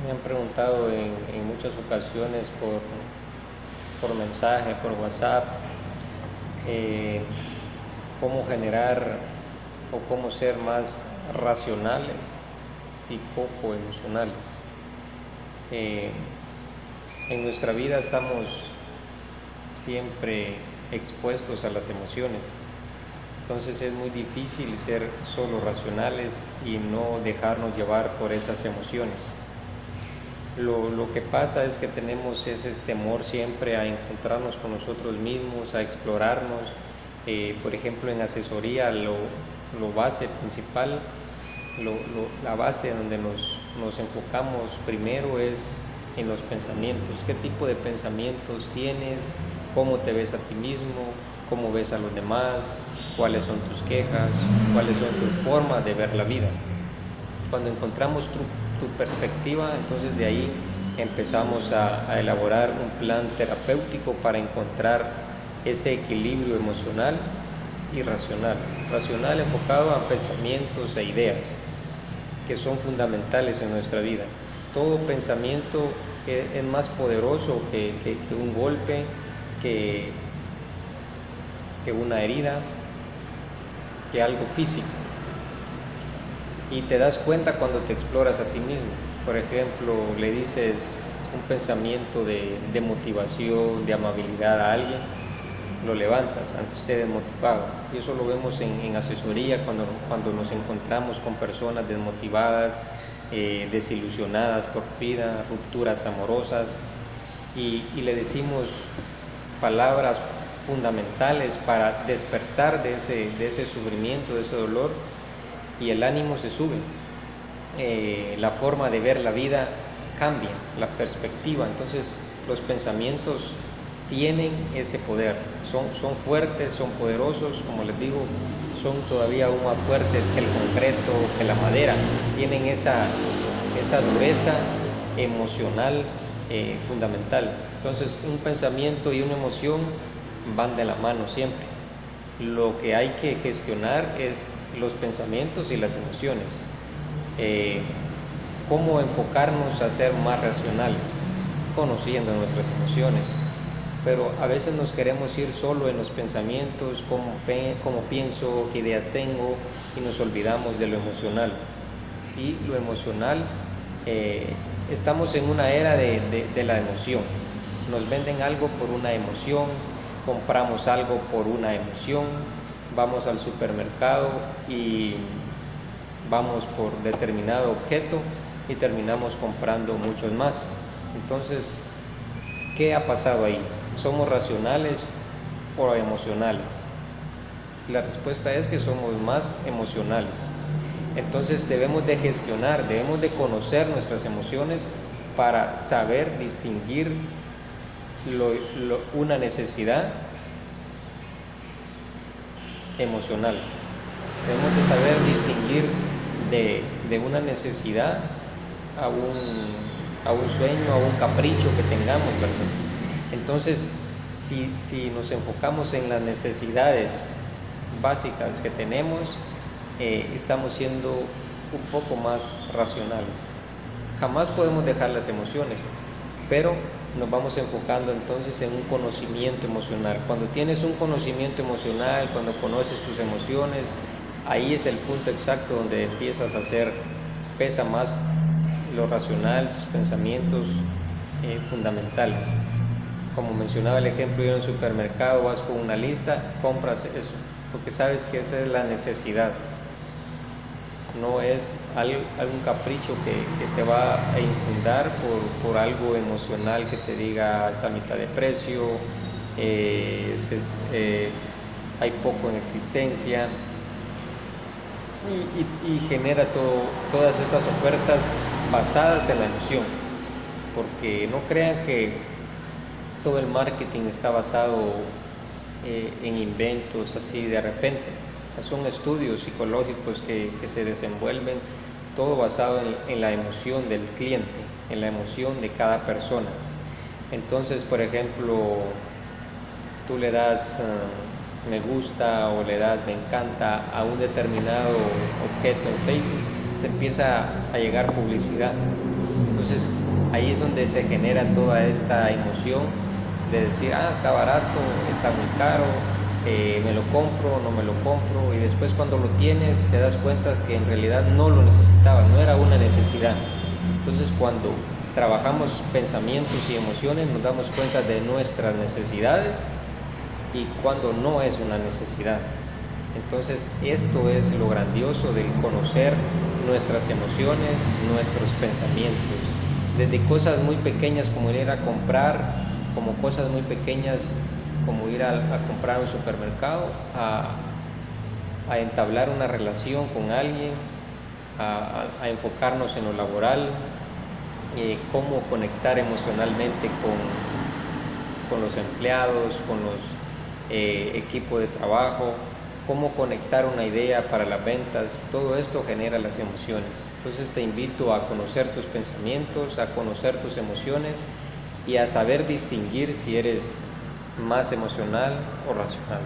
Me han preguntado en muchas ocasiones por mensaje, por WhatsApp, eh, cómo generar o cómo ser más racionales y poco emocionales. Eh, en nuestra vida estamos siempre expuestos a las emociones, entonces es muy difícil ser solo racionales y no dejarnos llevar por esas emociones. Lo que pasa es que tenemos ese temor siempre a encontrarnos con nosotros mismos, a explorarnos. Por ejemplo, en asesoría lo base principal, la base donde nos enfocamos primero es en los pensamientos. ¿Qué tipo de pensamientos tienes? ¿Cómo te ves a ti mismo? ¿Cómo ves a los demás? ¿Cuáles son tus quejas? ¿Cuáles son tus formas de ver la vida? Cuando encontramos tu perspectiva, entonces de ahí empezamos a elaborar un plan terapéutico para encontrar ese equilibrio emocional y racional. Racional enfocado a pensamientos e ideas que son fundamentales en nuestra vida. Todo pensamiento es más poderoso que un golpe, que una herida, que algo físico. Y te das cuenta cuando te exploras a ti mismo. Por ejemplo, le dices un pensamiento de motivación, de amabilidad a alguien, lo levantas, aunque esté desmotivado. Y eso lo vemos en asesoría cuando nos encontramos con personas desmotivadas, desilusionadas por vida, rupturas amorosas, y le decimos palabras fundamentales para despertar de ese sufrimiento, de ese dolor, y el ánimo se sube, la forma de ver la vida cambia, la perspectiva. Entonces los pensamientos tienen ese poder, son fuertes, son poderosos, como les digo, son todavía aún más fuertes que el concreto, que la madera, tienen esa dureza emocional fundamental. Entonces un pensamiento y una emoción van de la mano siempre. Lo que hay que gestionar es los pensamientos y las emociones. ¿Cómo enfocarnos a ser más racionales? Conociendo nuestras emociones. Pero a veces nos queremos ir solo en los pensamientos, cómo pienso, qué ideas tengo, y nos olvidamos de lo emocional. Y lo emocional, estamos en una era de la emoción. Nos venden algo por una emoción, compramos algo por una emoción, vamos al supermercado y vamos por determinado objeto y terminamos comprando muchos más. Entonces, ¿qué ha pasado ahí? ¿Somos racionales o emocionales? La respuesta es que somos más emocionales. Entonces debemos de gestionar, debemos de conocer nuestras emociones para saber distinguir una necesidad emocional. Debemos de saber distinguir de una necesidad a un sueño, a un capricho que tengamos, ¿verdad? Entonces, si nos enfocamos en las necesidades básicas que tenemos, estamos siendo un poco más racionales. Jamás podemos dejar las emociones, pero nos vamos enfocando entonces en un conocimiento emocional. Cuando tienes un conocimiento emocional, cuando conoces tus emociones, ahí es el punto exacto donde empiezas a pesa más lo racional, tus pensamientos fundamentales. Como mencionaba el ejemplo, yo en el supermercado vas con una lista, compras eso, porque sabes que esa es la necesidad. No es algún capricho que te va a infundar por algo emocional que te diga está a mitad de precio, hay poco en existencia, y genera todas estas ofertas basadas en la emoción. Porque no crean que todo el marketing está basado en inventos así de repente. Son estudios psicológicos que se desenvuelven, todo basado en la emoción del cliente, en la emoción de cada persona. Entonces, por ejemplo, tú le das me gusta o le das me encanta a un determinado objeto en Facebook, te empieza a llegar publicidad. Entonces ahí es donde se genera toda esta emoción de decir, está barato, está muy caro, me lo compro, no me lo compro, y después cuando lo tienes te das cuenta que en realidad no lo necesitabas, no era una necesidad. Entonces cuando trabajamos pensamientos y emociones nos damos cuenta de nuestras necesidades y cuando no es una necesidad. Entonces esto es lo grandioso del conocer nuestras emociones, nuestros pensamientos, desde cosas muy pequeñas como ir a comprar, como cosas muy pequeñas como ir a comprar a un supermercado, a entablar una relación con alguien, a enfocarnos en lo laboral, cómo conectar emocionalmente con los empleados, con los equipos de trabajo, cómo conectar una idea para las ventas. Todo esto genera las emociones. Entonces te invito a conocer tus pensamientos, a conocer tus emociones y a saber distinguir si eres más emocional o racional.